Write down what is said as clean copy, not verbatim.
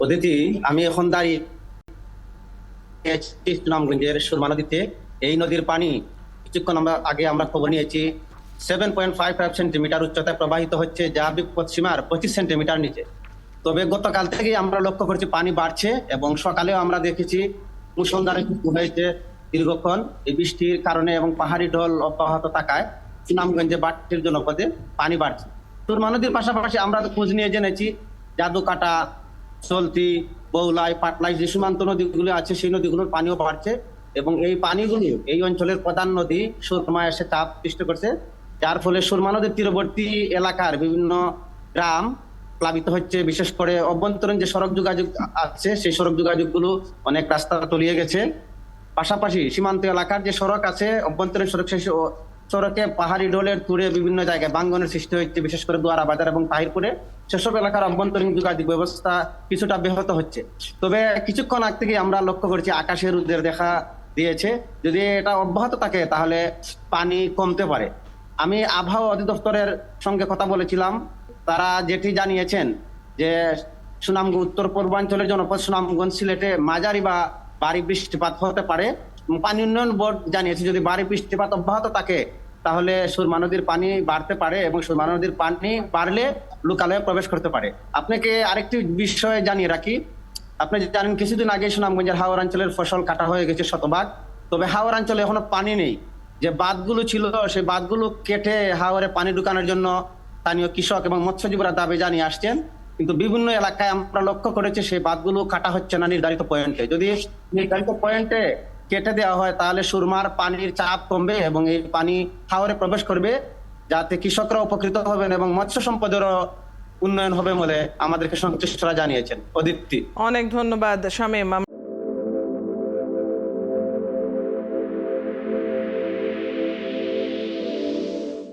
অদিতি, আমি এখন দাঁড়িয়ে আছি সুনামগঞ্জের সুরমা নদীতে। এই নদীর পানি কিছুক্ষণ আগে আমরা খবর নিয়েছি 7.55 সেন্টিমিটার উচ্চতায় প্রবাহিত হচ্ছে, যা বিপদ সীমার 25 সেন্টিমিটার নিচে। তবে গতকাল থেকে আমরা লক্ষ্য করছি পানি বাড়ছে, এবং সকালেও আমরা দেখেছি মুষলধারে বৃষ্টি হয়েছে দীর্ঘক্ষণ। এই বৃষ্টির কারণে এবং পাহাড়ি ঢল অব্যাহত থাকায় সুনামগঞ্জে বাড়তির জনপদে পানি বাড়ছে। সুরমা নদীর পাশাপাশি আমরা খোঁজ নিয়ে জেনেছি জাদুকাটা, চলতি, বৌলাই, পাটলাই যে সীমান্ত নদীগুলো আছে সেই নদীগুলোর পানিও বাড়ছে, এবং এই পানিগুলো এই অঞ্চলের প্রধান নদী সুরমায় এসে চাপ সৃষ্টি করছে, যার ফলে সুরমা নদীর তীরবর্তী এলাকার বিভিন্ন গ্রাম প্লাবিত হচ্ছে। বিশেষ করে অভ্যন্তরীণ যে সড়ক যোগাযোগ আছে সেই সড়ক যোগাযোগগুলো অনেক রাস্তা তলিয়ে গেছে। পাশাপাশি সীমান্ত এলাকার যে সড়ক আছে, অভ্যন্তরীণ সড়ক, সেই সড়কে পাহাড়ি ঢলের তুড়ে বিভিন্ন জায়গায় ভাঙ্গনের সৃষ্টি হচ্ছে, বিশেষ করে দুয়ারা বাজার এবং তাহিরপুরে। সেসব এলাকার অভ্যন্তরীণ যোগাযোগ ব্যবস্থা কিছুটা ব্যাহত হচ্ছে। তবে কিছুক্ষণ আগ থেকে আমরা লক্ষ্য করছি আকাশের রোদের দেখা দিয়েছে। যদি এটা অব্যাহত থাকে তাহলে পানি কমতে পারে। আমি আবহাওয়া অধিদপ্তরের সঙ্গে কথা বলেছিলাম, তারা যেটি জানিয়েছেন যে সুনামগঞ্জ উত্তর পূর্বাঞ্চলের জনপদ সুনামগঞ্জ, সিলেটে মাঝারি বা ভারী বৃষ্টিপাত হতে পারে। পানি উন্নয়ন বোর্ড জানিয়েছে যদি ভারী বৃষ্টিপাত অব্যাহত থাকে তাহলে সুরমা নদীর পানি বাড়তে পারে, এবং সুরমা নদীর পানি বাড়লে লোকালয়ে প্রবেশ করতে পারে। আপনাকে আরেকটি বিষয় জানিয়ে রাখি, আপনি জানেন কিছুদিন আগে সুনামগঞ্জের হাওর অঞ্চলের ফসল কাটা হয়ে গেছে শতভাগ। তবে হাওর অঞ্চলে এখনো পানি নেই। যে বাঁধগুলো ছিল সেই বাঁধগুলো কেটে হাওরে পানি ঢুকানোর জন্য স্থানীয় কৃষক এবং মৎস্যজীবীরা দাবি জানিয়ে আসছেন, কিন্তু বিভিন্ন এলাকায় আমরা লক্ষ্য করেছি সেই বাঁধগুলো কাটা হচ্ছে না নির্ধারিত পয়েন্টে। যদি নির্ধারিত পয়েন্টে কেটে দেওয়া হয় তাহলে সুরমার পানির চাপ কমবে এবং এই পানি হাওরে প্রবেশ করবে, যাতে কৃষকরা উপকৃত হবেন এবং মৎস্য সম্পদেরও উন্নয়ন হবে বলে আমাদেরকে সংশ্লিষ্টরা জানিয়েছেন। অদিতি, অনেক ধন্যবাদ শামীম।